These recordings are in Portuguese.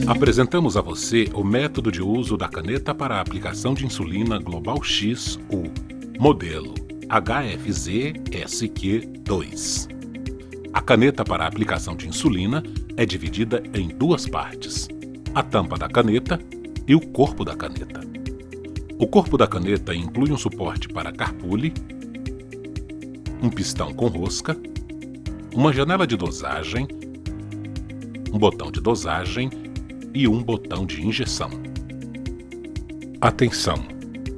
Apresentamos a você o método de uso da caneta para a aplicação de insulina Global X, o modelo HFZ-SQ2. A caneta para a aplicação de insulina é dividida em duas partes: a tampa da caneta e o corpo da caneta. O corpo da caneta inclui um suporte para carpule, um pistão com rosca, uma janela de dosagem, um botão de dosagem e um botão de injeção. Atenção!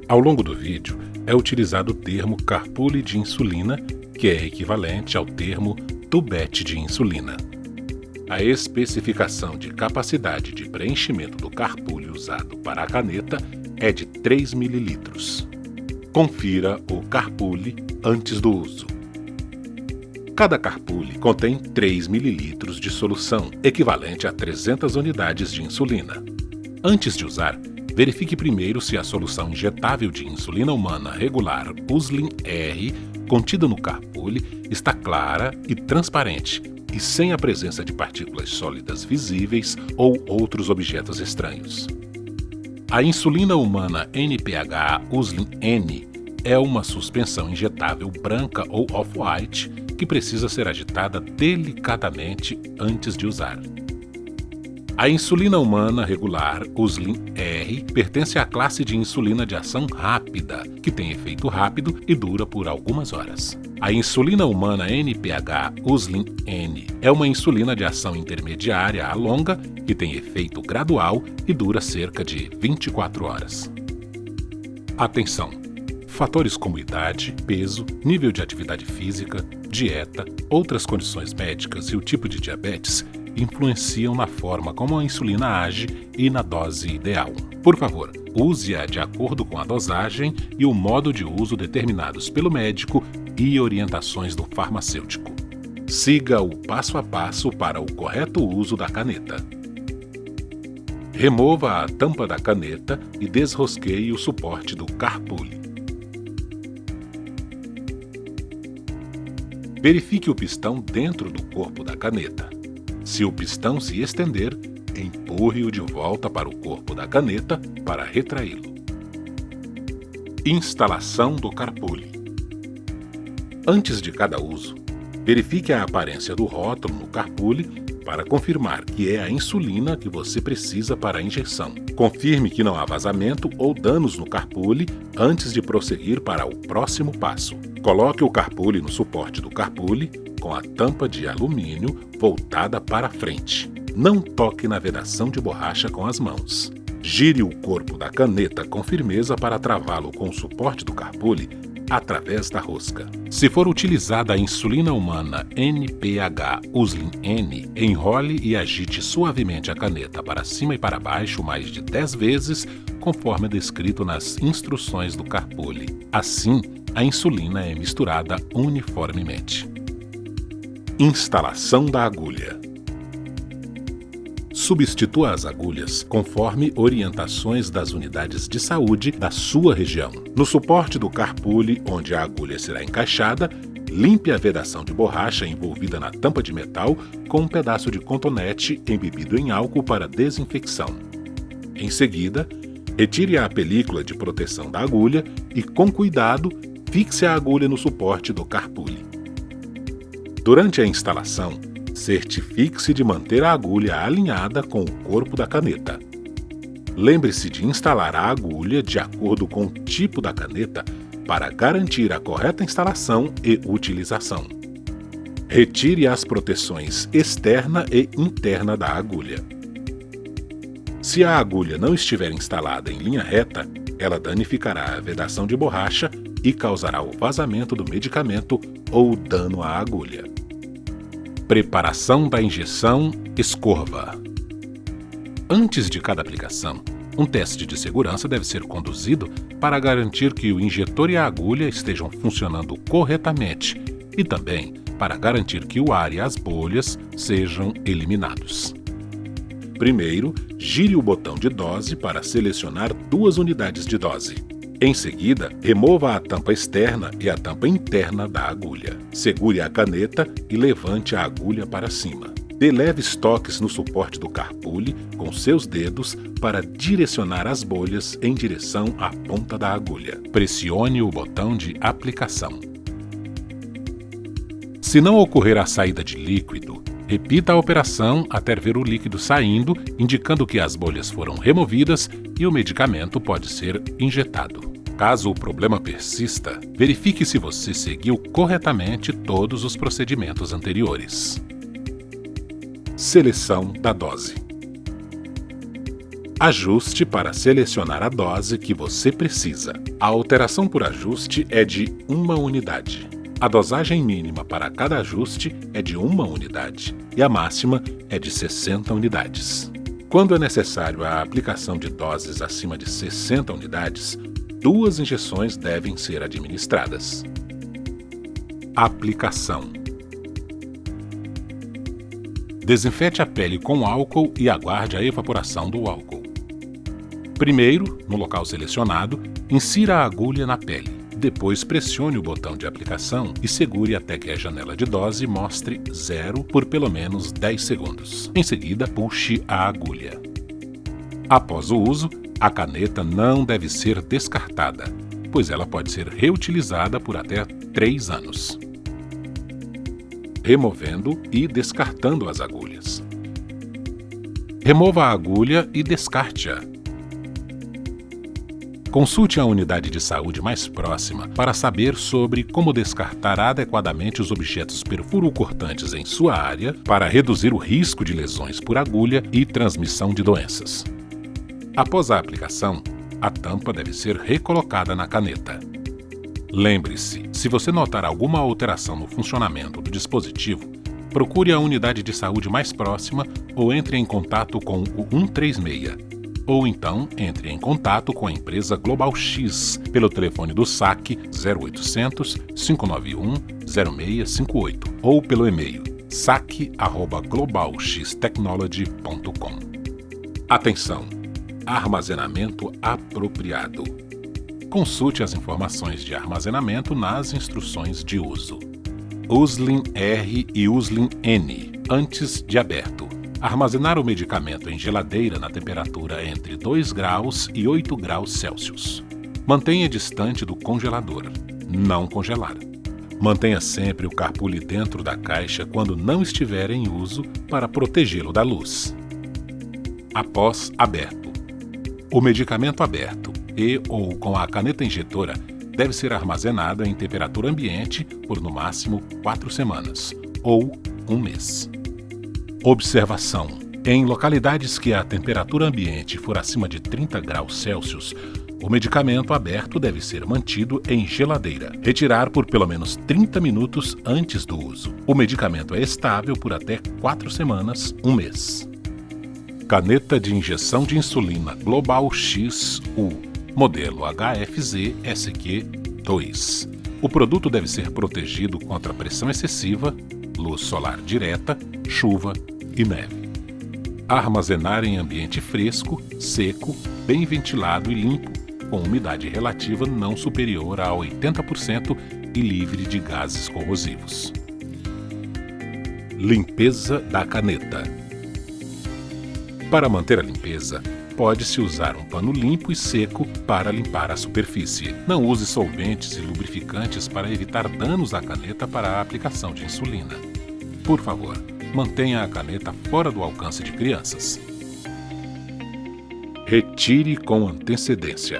Ao longo do vídeo é utilizado o termo carpule de insulina, que é equivalente ao termo tubete de insulina. A especificação de capacidade de preenchimento do carpule usado para a caneta é de 3 ml. Confira o carpule antes do uso. Cada carpule contém 3 ml de solução, equivalente a 300 unidades de insulina. Antes de usar, verifique primeiro se a solução injetável de insulina humana regular Uslin-R contida no carpule está clara e transparente e sem a presença de partículas sólidas visíveis ou outros objetos estranhos. A insulina humana NPH Uslin-N é uma suspensão injetável branca ou off-white que precisa ser agitada delicadamente antes de usar. A insulina humana regular Uslin-R pertence à classe de insulina de ação rápida, que tem efeito rápido e dura por algumas horas. A insulina humana NPH Uslin-N é uma insulina de ação intermediária a longa, que tem efeito gradual e dura cerca de 24 horas. Atenção! Fatores como idade, peso, nível de atividade física, dieta, outras condições médicas e o tipo de diabetes influenciam na forma como a insulina age e na dose ideal. Por favor, use-a de acordo com a dosagem e o modo de uso determinados pelo médico e orientações do farmacêutico. Siga o passo a passo para o correto uso da caneta. Remova a tampa da caneta e desrosqueie o suporte do carpule. Verifique o pistão dentro do corpo da caneta. Se o pistão se estender, empurre-o de volta para o corpo da caneta para retraí-lo. Instalação do carpule. Antes de cada uso, verifique a aparência do rótulo no carpule para confirmar que é a insulina que você precisa para a injeção. Confirme que não há vazamento ou danos no carpule antes de prosseguir para o próximo passo. Coloque o carpule no suporte do carpule com a tampa de alumínio voltada para frente. Não toque na vedação de borracha com as mãos. Gire o corpo da caneta com firmeza para travá-lo com o suporte do carpule através da rosca. Se for utilizada a insulina humana NPH Uslin-N, enrole e agite suavemente a caneta para cima e para baixo mais de 10 vezes, conforme descrito nas instruções do carpule. Assim, a insulina é misturada uniformemente. Instalação da agulha. Substitua as agulhas conforme orientações das unidades de saúde da sua região. No suporte do carpule, onde a agulha será encaixada, limpe a vedação de borracha envolvida na tampa de metal com um pedaço de cotonete embebido em álcool para desinfecção. Em seguida, retire a película de proteção da agulha e, com cuidado, fixe a agulha no suporte do carpule. Durante a instalação, certifique-se de manter a agulha alinhada com o corpo da caneta. Lembre-se de instalar a agulha de acordo com o tipo da caneta para garantir a correta instalação e utilização. Retire as proteções externa e interna da agulha. Se a agulha não estiver instalada em linha reta, ela danificará a vedação de borracha e causará o vazamento do medicamento ou dano à agulha. Preparação da injeção escorva. Antes de cada aplicação, um teste de segurança deve ser conduzido para garantir que o injetor e a agulha estejam funcionando corretamente e também para garantir que o ar e as bolhas sejam eliminados. Primeiro, gire o botão de dose para selecionar 2 unidades de dose. Em seguida, remova a tampa externa e a tampa interna da agulha. Segure a caneta e levante a agulha para cima. Dê leves toques no suporte do carpule com seus dedos para direcionar as bolhas em direção à ponta da agulha. Pressione o botão de aplicação. Se não ocorrer a saída de líquido, repita a operação até ver o líquido saindo, indicando que as bolhas foram removidas e o medicamento pode ser injetado. Caso o problema persista, verifique se você seguiu corretamente todos os procedimentos anteriores. Seleção da dose. Ajuste para selecionar a dose que você precisa. A alteração por ajuste é de 1 unidade. A dosagem mínima para cada ajuste é de 1 unidade e a máxima é de 60 unidades. Quando é necessário a aplicação de doses acima de 60 unidades, 2 injeções devem ser administradas. Aplicação. Desinfete a pele com álcool e aguarde a evaporação do álcool. Primeiro, no local selecionado, insira a agulha na pele. Depois pressione o botão de aplicação e segure até que a janela de dose mostre 0 por pelo menos 10 segundos. Em seguida, puxe a agulha. Após o uso, a caneta não deve ser descartada, pois ela pode ser reutilizada por até 3 anos. Removendo e descartando as agulhas. Remova a agulha e descarte-a. Consulte a unidade de saúde mais próxima para saber sobre como descartar adequadamente os objetos perfuro-cortantes em sua área para reduzir o risco de lesões por agulha e transmissão de doenças. Após a aplicação, a tampa deve ser recolocada na caneta. Lembre-se, se você notar alguma alteração no funcionamento do dispositivo, procure a unidade de saúde mais próxima ou entre em contato com o 136. Ou então, entre em contato com a empresa Global X pelo telefone do SAC 0800 591 0658 ou pelo e-mail sac@globalxtechnology.com. Atenção! Armazenamento apropriado. Consulte as informações de armazenamento nas instruções de uso. Uslin R e Uslin N antes de aberto. Armazenar o medicamento em geladeira na temperatura entre 2 graus e 8 graus Celsius. Mantenha distante do congelador. Não congelar. Mantenha sempre o carpule dentro da caixa quando não estiver em uso para protegê-lo da luz. Após aberto. O medicamento aberto e ou com a caneta injetora deve ser armazenado em temperatura ambiente por no máximo 4 semanas ou 1 mês. Observação: em localidades que a temperatura ambiente for acima de 30 graus Celsius, o medicamento aberto deve ser mantido em geladeira. Retirar por pelo menos 30 minutos antes do uso. O medicamento é estável por até 4 semanas, 1 mês. Caneta de injeção de insulina Global XU, modelo HFZ SQ2. O produto deve ser protegido contra pressão excessiva, luz solar direta, chuva e neve. Armazenar em ambiente fresco, seco, bem ventilado e limpo, com umidade relativa não superior a 80% e livre de gases corrosivos. Limpeza da caneta. Para manter a limpeza, pode-se usar um pano limpo e seco para limpar a superfície. Não use solventes e lubrificantes para evitar danos à caneta para a aplicação de insulina. Por favor, mantenha a caneta fora do alcance de crianças. Retire com antecedência.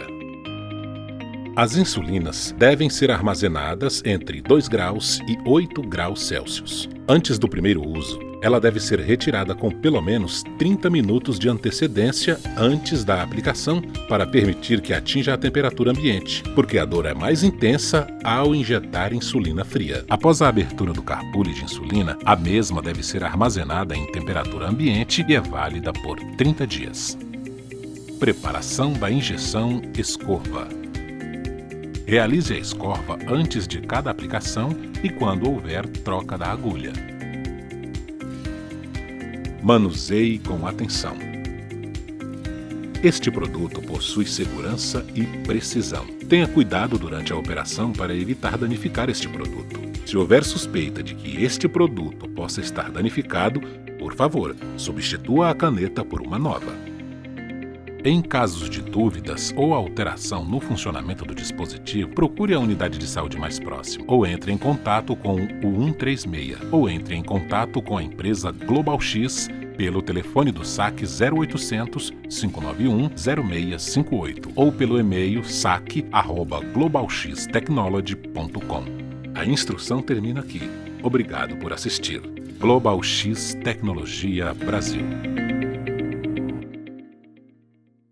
As insulinas devem ser armazenadas entre 2 graus e 8 graus Celsius. Antes do primeiro uso, ela deve ser retirada com pelo menos 30 minutos de antecedência antes da aplicação para permitir que atinja a temperatura ambiente, porque a dor é mais intensa ao injetar insulina fria. Após a abertura do carpule de insulina, a mesma deve ser armazenada em temperatura ambiente e é válida por 30 dias. Preparação da injeção escova. Realize a escova antes de cada aplicação e quando houver troca da agulha. Manuseie com atenção. Este produto possui segurança e precisão. Tenha cuidado durante a operação para evitar danificar este produto. Se houver suspeita de que este produto possa estar danificado, Por favor, substitua a caneta por uma nova. Em casos de dúvidas ou alteração no funcionamento do dispositivo, procure a unidade de saúde mais próxima, ou entre em contato com o 136, ou entre em contato com a empresa Global X pelo telefone do SAC 0800 591 0658 ou pelo e-mail sac@globalxtechnology.com. A instrução termina aqui. Obrigado por assistir. Global X Tecnologia Brasil.